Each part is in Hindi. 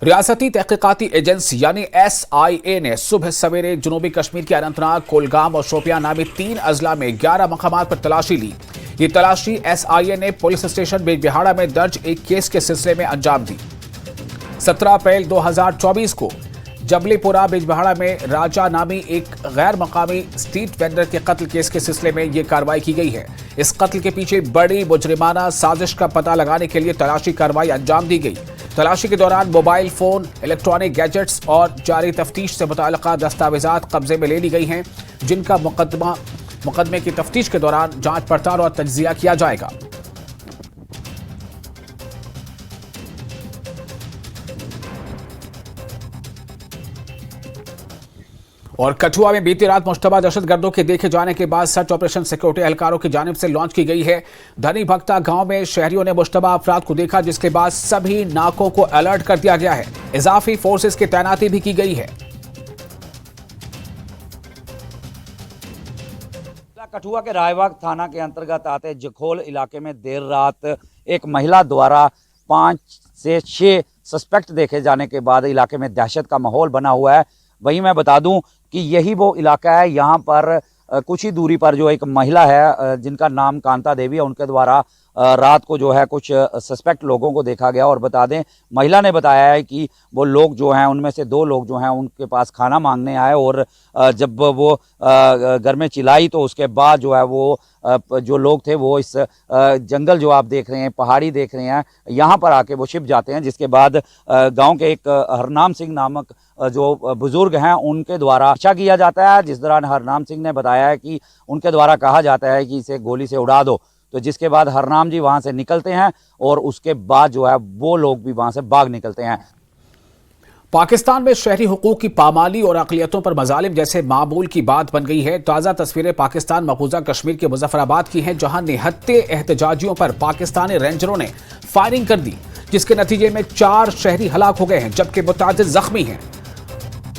रियासती तहकीकाती एजेंसी यानी SIA ने सुबह सवेरे जनूबी कश्मीर के अनंतनाग, कुलगाम और शोपियां नामी 3 अजला में 11 मकामात पर तलाशी ली। ये तलाशी SIA ने पुलिस स्टेशन बिजबिहाड़ा में दर्ज एक केस के सिलसिले में अंजाम दी। 17 अप्रैल 2024 को जबलीपुरा बिजबिहाड़ा में राजा नामी एक गैर मकामी स्ट्रीट वेंडर के कत्ल केस के सिलसिले में यह कार्रवाई की गई है। इस कत्ल के पीछे बड़ी मुजरिमाना साजिश का पता लगाने के लिए तलाशी कार्रवाई अंजाम दी गई। तलाशी के दौरान मोबाइल फोन, इलेक्ट्रॉनिक गैजेट्स और जारी तफ्तीश से मुताल्लिका दस्तावेजात कब्जे में ले ली गई हैं, जिनका मुकदमे की तफ्तीश के दौरान जांच पड़ताल और तज्जिया किया जाएगा। और कठुआ में बीती रात मुश्तबा दहशतगर्दों के देखे जाने के बाद सर्च ऑपरेशन सिक्योरिटी एहलकारों की जानिब से लॉन्च की गई है। धनी भक्ता गांव में शहरियों ने मुश्तबा अफराद को देखा, जिसके बाद सभी नाकों को अलर्ट कर दिया गया है। इजाफी फोर्सेस की तैनाती भी की गई है। कठुआ के रायबाग थाना के अंतर्गत आते जखोल इलाके में देर रात एक महिला द्वारा 5 से 6 सस्पेक्ट देखे जाने के बाद इलाके में दहशत का माहौल बना हुआ है। वहीं मैं बता दूं कि यही वो इलाका है, यहाँ पर कुछ ही दूरी पर जो एक महिला है जिनका नाम कांता देवी है, उनके द्वारा रात को जो है कुछ सस्पेक्ट लोगों को देखा गया। और बता दें, महिला ने बताया है कि वो लोग जो हैं उनमें से 2 लोग जो हैं उनके पास खाना मांगने आए, और जब वो घर में चिल्लाई तो उसके बाद जो है वो जो लोग थे वो इस जंगल जो आप देख रहे हैं, पहाड़ी देख रहे हैं, यहाँ पर आके वो छिप जाते हैं। जिसके बाद गांव के एक हरनाम सिंह नामक जो बुजुर्ग हैं उनके द्वारा पीछा किया जाता है, जिस दौरान हरनाम सिंह ने बताया है कि उनके द्वारा कहा जाता है कि इसे गोली से उड़ा दो। तो जिसके बाद हरनाम जी वहां से निकलते हैं और उसके बाद जो है वो लोग भी वहां से भाग निकलते हैं। पाकिस्तान में शहरी हुकूक की पामाली और अक़लियतों पर मजालिम जैसे मामूल की बात बन गई है। ताज़ा तस्वीरें पाकिस्तान मकबूजा कश्मीर के मुजफ्फराबाद की हैं, जहां निहत्ते एहतजाजियों पर पाकिस्तानी रेंजरों ने फायरिंग कर दी, जिसके नतीजे में 4 शहरी हलाक हो गए हैं, जबकि मुतादिद जख्मी हैं।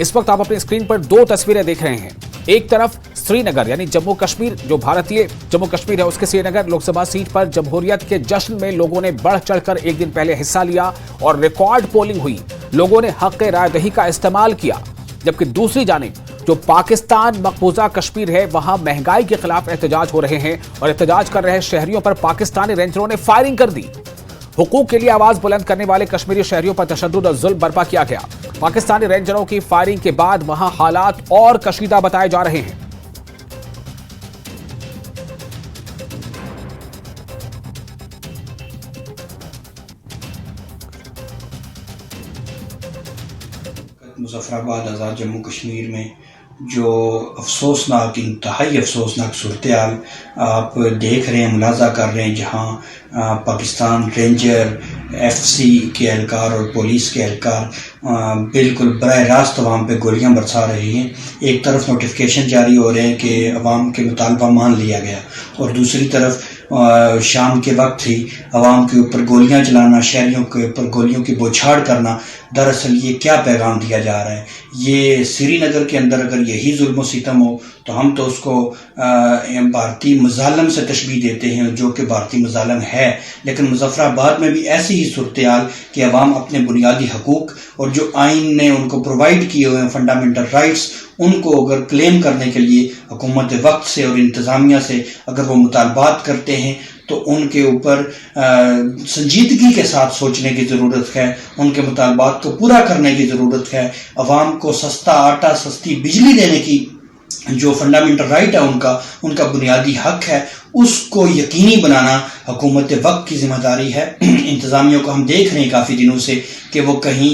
इस वक्त आप अपनी स्क्रीन पर 2 तस्वीरें देख रहे हैं। एक तरफ श्रीनगर यानी जम्मू कश्मीर, जो भारतीय जम्मू कश्मीर है, उसके श्रीनगर लोकसभा सीट पर जमहूरियत के जश्न में लोगों ने बढ़ चढ़कर एक दिन पहले हिस्सा लिया और रिकॉर्ड पोलिंग हुई। लोगों ने हक रायदही का इस्तेमाल किया। जबकि दूसरी जानिब जो पाकिस्तान मकबूजा कश्मीर है, वहां महंगाई के खिलाफ एहतजाज हो रहे हैं और एहतजाज कर रहे शहरियों पर पाकिस्तानी रेंजरों ने फायरिंग कर दी। हुकूक के लिए आवाज बुलंद करने वाले कश्मीरी शहरियों पर तशद्दुद और जुल्म बर्पा किया गया। पाकिस्तानी रेंजरों की फायरिंग के बाद वहां हालात और कशीदा बताए जा रहे हैं। मुजफ्फराबाद आज़ाद जम्मू कश्मीर में जो अफसोसनाक, इंतहाई अफसोसनाक सूरत-ए-हाल आप देख रहे हैं, मुलाजा कर रहे हैं, जहां पाकिस्तान रेंजर, FC के एहलकार और पुलिस के एहलकार बिल्कुल बराह रास्त अवाम पे गोलियां बरसा रहे हैं। एक तरफ नोटिफिकेशन जारी हो रहे हैं कि अवाम के मुतालबा मान लिया गया, और दूसरी तरफ शाम के वक्त ही अवाम के ऊपर गोलियां चलाना, शहरियों के ऊपर गोलियों की बौछार करना। दरअसल ये क्या पैगाम दिया जा रहा है? ये श्रीनगर के अंदर अगर यही जुल्म सितम हो तो हम तो उसको भारतीय मजालम से तशबीह देते हैं, जो कि भारतीय मजालम है। लेकिन मुजफ्फराबाद में भी ऐसी ही सूरत हाल कि अवाम अपने बुनियादी हकूक और जो आइन ने उनको प्रोवाइड किए हुए हैं फंडामेंटल राइट्स, उनको अगर क्लेम करने के लिए हुकूमत वक्त से और इंतज़ामिया से अगर वो मुतालबात करते हैं तो उनके ऊपर संजीदगी के साथ सोचने की ज़रूरत है, उनके मुतालबात को पूरा करने की ज़रूरत है। अवाम को सस्ता आटा, सस्ती बिजली देने की जो फंडामेंटल राइट है, उनका बुनियादी हक है, उसको यकीनी बनाना हुकूमत वक्त की जिम्मेदारी है। इंतज़ामिया को हम देख रहे हैं काफ़ी दिनों से कि वो कहीं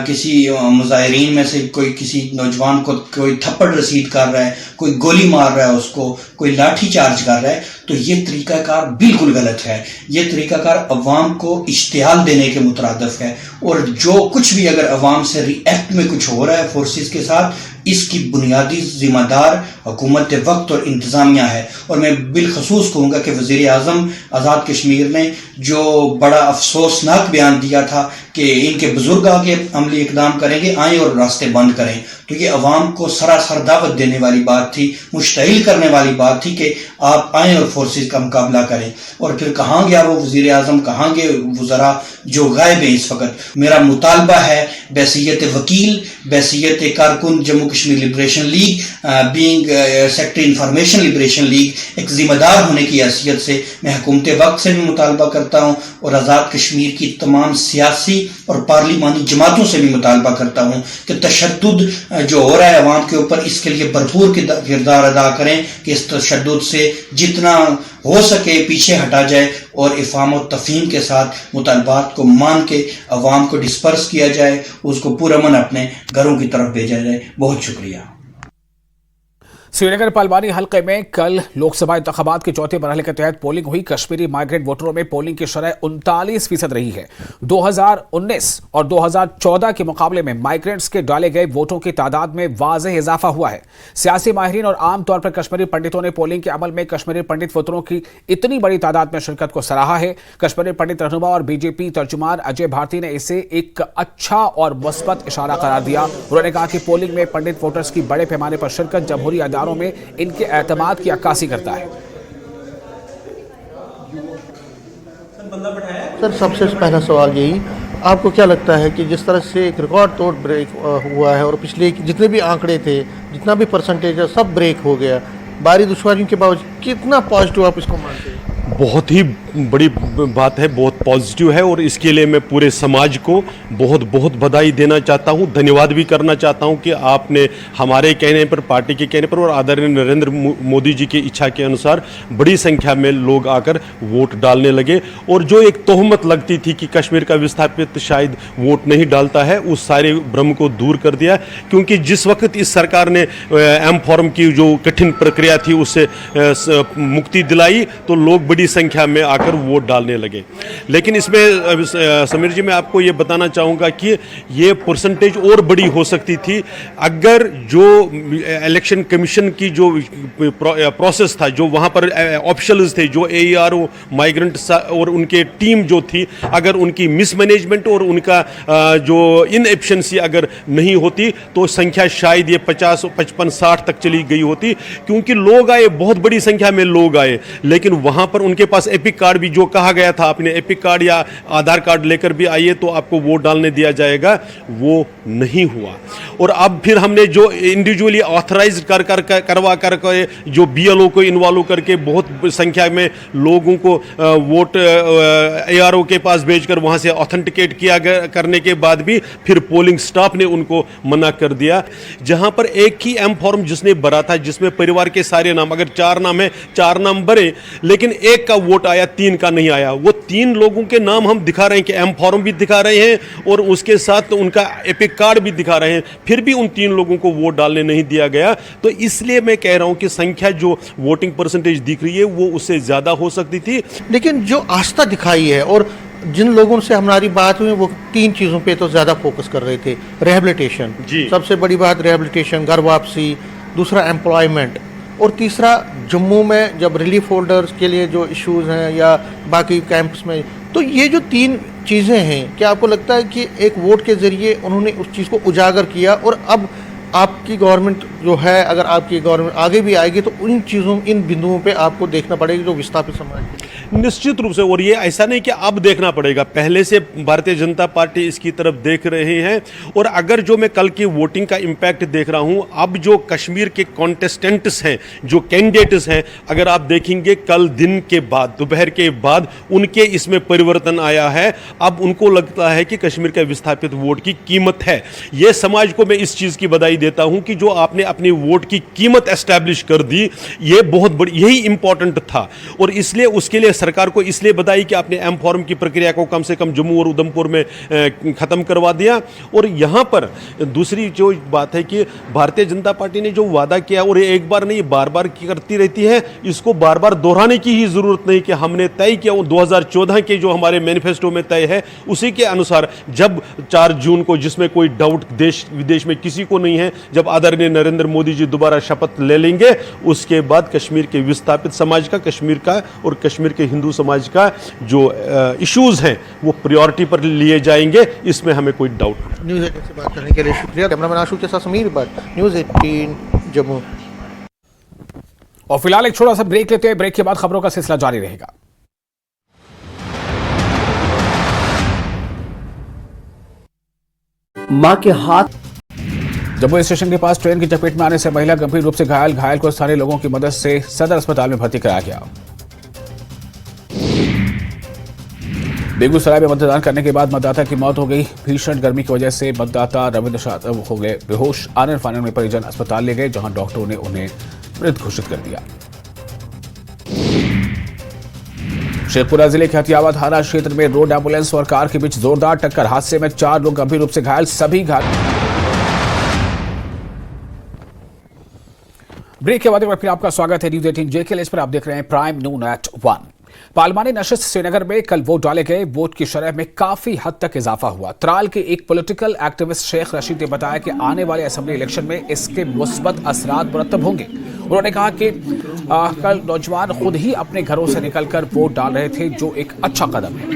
किसी मुजाहिरीन में से कोई किसी नौजवान को कोई थप्पड़ रसीद कर रहा है, कोई गोली मार रहा है उसको, कोई लाठी चार्ज कर रहा है। तो ये तरीकाकार बिल्कुल गलत है। ये तरीकाकार अवाम को इश्तियाल देने के मुतरादिफ है, और जो कुछ भी अगर अवाम से रिएक्ट में कुछ हो रहा है फोर्सेस के साथ, इसकी बुनियादी जिम्मेदार हुकूमत वक्त और इंतज़ामिया है। और मैं बिलखसूस कहूँगा कि वज़ीर आज़म आज़ाद कश्मीर ने जो बड़ा अफसोसनाक बयान दिया था कि इनके बुजुर्ग आगे अमली इकदाम करेंगे, आएँ और रास्ते बंद करें, तो ये अवाम को सरासर दावत देने वाली बात थी, मुश्तइल करने वाली बात थी कि आप आएँ और फोर्सेस का मुकाबला करें। और फिर कहाँ गया वो वज़ीर आज़म, कहाँ गए वज़रा जो गायब है इस वक्त। मेरा मुतालबा है बैसियत वकील, बैसियत कारकुन Jammu Kashmir liberation league, being secretary information liberation league, एक जिम्मेदार होने की हैसियत से मैं हुकूमत वक्त से भी मुतालबा करता हूँ और आज़ाद कश्मीर की तमाम सियासी और पार्लिमानी जमातों से भी मुतालबा करता हूँ कि तशद्दुद जो हो रहा है अवाम के ऊपर, इसके लिए भरपूर किरदार अदा करें कि इस तशद्दुद से जितना हो सके पीछे हटा जाए और इफ़ाम और तफ़हीम के साथ मुतालबात को मान के अवाम को डिस्पर्स किया जाए, उसको पुरअमन अपने घरों की तरफ भेजा जाए। बहुत शुक्रिया। श्रीनगर पालवानी हल्के में कल लोकसभा इंतखाबात के चौथे मरहले के तहत पोलिंग हुई। कश्मीरी माइग्रेंट वोटरों में पोलिंग की शरह 39% रही है। 2019 और 2014 के मुकाबले में माइग्रेंट्स के डाले गए वोटों की तादाद में वाज़ेह इजाफा हुआ है। सियासी माहिरीन और आमतौर पर कश्मीरी पंडितों ने पोलिंग के अमल में कश्मीरी पंडित वोटरों की इतनी बड़ी तादाद में शिरकत को सराहा है। कश्मीरी पंडित रहनुमा और बीजेपी तर्जुमान अजय भारती ने इसे एक अच्छा और मुस्बत इशारा करार दिया। उन्होंने कहा कि पोलिंग में पंडित वोटर्स की बड़े पैमाने पर शिरकत जमहूरी अदारों में इनके एतमाद की अक्कासी करता है। सर, सबसे पहला सवाल यही, आपको क्या लगता है कि जिस तरह से एक रिकॉर्ड तोड़ ब्रेक हुआ है और पिछले जितने भी आंकड़े थे, जितना भी परसेंटेज है, सब ब्रेक हो गया, भारी दुश्वारियों के बावजूद, कितना पॉजिटिव आप इसको मानते हैं? बहुत ही बड़ी बात है, बहुत पॉजिटिव है और इसके लिए मैं पूरे समाज को बहुत बहुत बधाई देना चाहता हूं, धन्यवाद भी करना चाहता हूं कि आपने हमारे कहने पर, पार्टी के कहने पर और आदरणीय नरेंद्र मोदी जी की इच्छा के अनुसार बड़ी संख्या में लोग आकर वोट डालने लगे। और जो एक तोहमत लगती थी कि कश्मीर का विस्थापित शायद वोट नहीं डालता है, उस सारे भ्रम को दूर कर दिया। क्योंकि जिस वक्त इस सरकार ने एम फॉर्म की जो कठिन प्रक्रिया थी उससे मुक्ति दिलाई तो लोग बड़ी संख्या में आकर वोट डालने लगे। लेकिन इसमें समीर जी मैं आपको ये बताना चाहूँगा कि ये परसेंटेज और बड़ी हो सकती थी अगर जो इलेक्शन कमीशन की जो प्रोसेस था, जो वहाँ पर ऑफिशियल्स थे, जो AERO माइग्रेंट और उनके टीम जो थी, अगर उनकी मिसमैनेजमेंट और उनका जो इनएफिशिएंसी अगर नहीं होती तो संख्या शायद ये 50, 55, 60 तक चली गई होती। क्योंकि लोग आए, बहुत बड़ी संख्या में लोग आए, लेकिन वहाँ पर उनके पास एपिक कार्ड भी, जो कहा गया था आपने एपिक कार्ड या आधार कार्ड लेकर भी आइए तो आपको वोट डालने दिया जाएगा, वो नहीं हुआ। और अब फिर हमने जो इंडिविजुअली ऑथराइज करवा कर जो BLO को इन्वॉल्व करके बहुत संख्या में लोगों को वोट ARO के पास भेजकर वहां से ऑथेंटिकेट किया करने के बाद भी फिर पोलिंग स्टाफ ने उनको मना कर दिया। जहां पर एक ही एम फॉर्म जिसने भरा था, जिसमें परिवार के सारे नाम, अगर 4 नाम है 4 नाम भरे, लेकिन एक का वोट आया, 3 का नहीं आया। वो 3 लोगों के नाम हम दिखा रहे हैं कि एम फॉर्म भी दिखा रहे हैं और उसके साथ उनका एपिक कार्ड भी दिखा रहे हैं, फिर भी उन 3 लोगों को वोट डालने नहीं दिया गया। तो इसलिए मैं कह रहा हूं कि संख्या जो वोटिंग परसेंटेज दिख रही है वो उससे ज्यादा हो सकती थी। लेकिन जो आस्था दिखाई है और जिन लोगों से हमारी बात हुई वो 3 चीज़ों पे तो ज़्यादा फोकस कर रहे थे। रिहेबिलिटेशन, सबसे बड़ी बात रिहेबिलिटेशन, घर वापसी, दूसरा एम्प्लॉयमेंट, और तीसरा जम्मू में जब रिलीफ होल्डर्स के लिए जो इश्यूज़ हैं या बाकी कैंप्स में, तो ये जो 3 चीज़ें हैं, क्या आपको लगता है कि एक वोट के ज़रिए उन्होंने उस चीज़ को उजागर किया और अब आपकी गवर्नमेंट जो है, अगर आपकी गवर्नमेंट आगे भी आएगी तो उन चीज़ों, इन बिंदुओं पे आपको देखना पड़ेगा जो विस्थापित समाज, निश्चित रूप से। और ये ऐसा नहीं कि अब देखना पड़ेगा, पहले से भारतीय जनता पार्टी इसकी तरफ देख रहे हैं। और अगर जो मैं कल की वोटिंग का इम्पैक्ट देख रहा हूं, अब जो कश्मीर के कॉन्टेस्टेंट्स हैं, जो कैंडिडेट्स हैं, अगर आप देखेंगे कल दिन के बाद, दोपहर के बाद उनके इसमें परिवर्तन आया है। अब उनको लगता है कि कश्मीर का विस्थापित वोट की कीमत है। ये समाज को मैं इस चीज़ की बधाई देता हूं कि जो आपने अपनी वोट की कीमत एस्टैब्लिश कर दी, ये बहुत बड़ी, यही इंपॉर्टेंट था। और इसलिए उसके लिए सरकार को इसलिए बधाई कि आपने एम फॉर्म की प्रक्रिया को कम से कम जम्मू और उधमपुर में खत्म करवा दिया। और यहां पर दूसरी जो बात है कि भारतीय जनता पार्टी ने जो वादा किया, और एक बार नहीं बार बार करती रहती है, इसको बार बार दोहराने की ही जरूरत नहीं कि हमने तय किया 2014 के जो हमारे मैनिफेस्टो में तय है उसी के अनुसार, जब 4 जून को, जिसमें कोई डाउट देश विदेश में किसी को नहीं है, हैं। जब आदरणीय नरेंद्र मोदी जी दोबारा शपथ ले लेंगे, उसके बाद कश्मीर के विस्थापित समाज का, कश्मीर का और कश्मीर के हिंदू समाज का जो इश्यूज हैं वो प्रायोरिटी पर लिए जाएंगे, इसमें हमें कोई डाउट नहीं। न्यूज़ 18 से बात करने के लिए शुक्रिया। कैमरामैन आशु के साथ समीर भट्ट, न्यूज़ 18 जम्मू। और फिलहाल एक छोटा सा ब्रेक लेते हैं। ब्रेक के बाद खबरों का सिलसिला जारी रहेगा। मां के हाथ। जम्मू स्टेशन के पास ट्रेन की चपेट में आने से महिला गंभीर रूप से घायल को स्थानीय लोगों की मदद से सदर अस्पताल में भर्ती कराया गया। बेगूसराय में मतदान करने के बाद मतदाता की मौत हो गई। भीषण गर्मी की वजह से मतदाता रविंद्र शाह हो गए बेहोश। आनन फानन में परिजन अस्पताल ले गए, जहां डॉक्टरों ने उन्हें मृत घोषित कर दिया। शेखपुरा जिले के हथियावा थाना क्षेत्र में रोड एम्बुलेंस और कार के बीच जोरदार टक्कर। हादसे में 4 लोग गंभीर रूप से घायल, सभी घायल। ब्रेक के बाद एक बार फिर आपका स्वागत है न्यूज़ 18 जेके। इस पर आप देख रहे हैं प्राइम नून एट 1। पालमानी नशिस्त श्रीनगर में कल वोट डाले गए। वोट की शरह में काफी हद तक इजाफा हुआ। त्राल के एक पॉलिटिकल एक्टिविस्ट शेख रशीद ने बताया कि आने वाले असेंबली इलेक्शन में इसके मुस्बत असरात मुरतब होंगे। उन्होंने कहा कि कल नौजवान खुद ही अपने घरों से निकलकर वोट डाल रहे थे, जो एक अच्छा कदम है।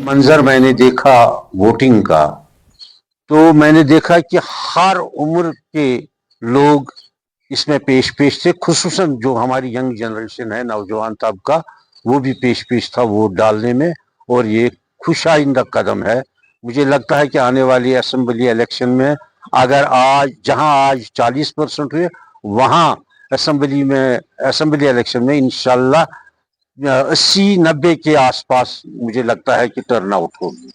मंजर मैंने देखा वोटिंग का, तो मैंने देखा कि हर उम्र के लोग इसमें पेश थे। खुसूसन जो हमारी यंग जनरेशन है, नौजवान तबका, वो भी पेश था वोट डालने में, और ये खुशाइंदा कदम है। मुझे लगता है कि आने वाली असेंबली इलेक्शन में अगर जहां आज 40% हुए, वहां असेंबली इलेक्शन में इंशाल्लाह 80-90 के आसपास मुझे लगता है कि टर्न आउट होगी।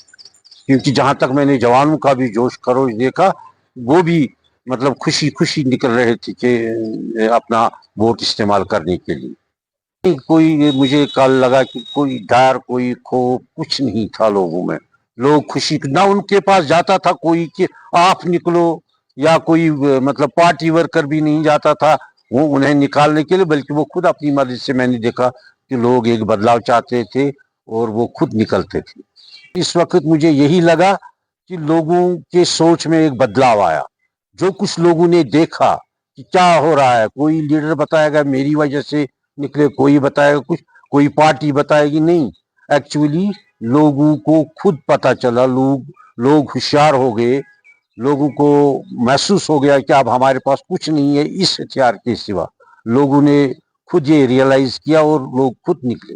क्योंकि जहां तक मैंने जवानों का भी जोश खरोश देखा, वो भी मतलब खुशी निकल रहे थे कि अपना वोट इस्तेमाल करने के लिए। कोई मुझे कल लगा कि कोई डर, कोई खौफ कुछ नहीं था लोगों में। लोग खुशी ना उनके पास जाता था कोई कि आप निकलो, या कोई मतलब पार्टी वर्कर भी नहीं जाता था वो उन्हें निकालने के लिए, बल्कि वो खुद अपनी मर्जी से, मैंने देखा कि लोग एक बदलाव चाहते थे और वो खुद निकलते थे। इस वक्त मुझे यही लगा कि लोगों के सोच में एक बदलाव आया। जो कुछ लोगों ने देखा कि क्या हो रहा है, कोई लीडर बताएगा मेरी वजह से निकले, कोई बताएगा कुछ, कोई पार्टी बताएगी, नहीं। एक्चुअली लोगों को खुद पता चला, लोग होशियार हो गए, लोगों को महसूस हो गया कि अब हमारे पास कुछ नहीं है इस हथियार के सिवा। लोगों ने खुद ये रियलाइज किया और लोग खुद निकले।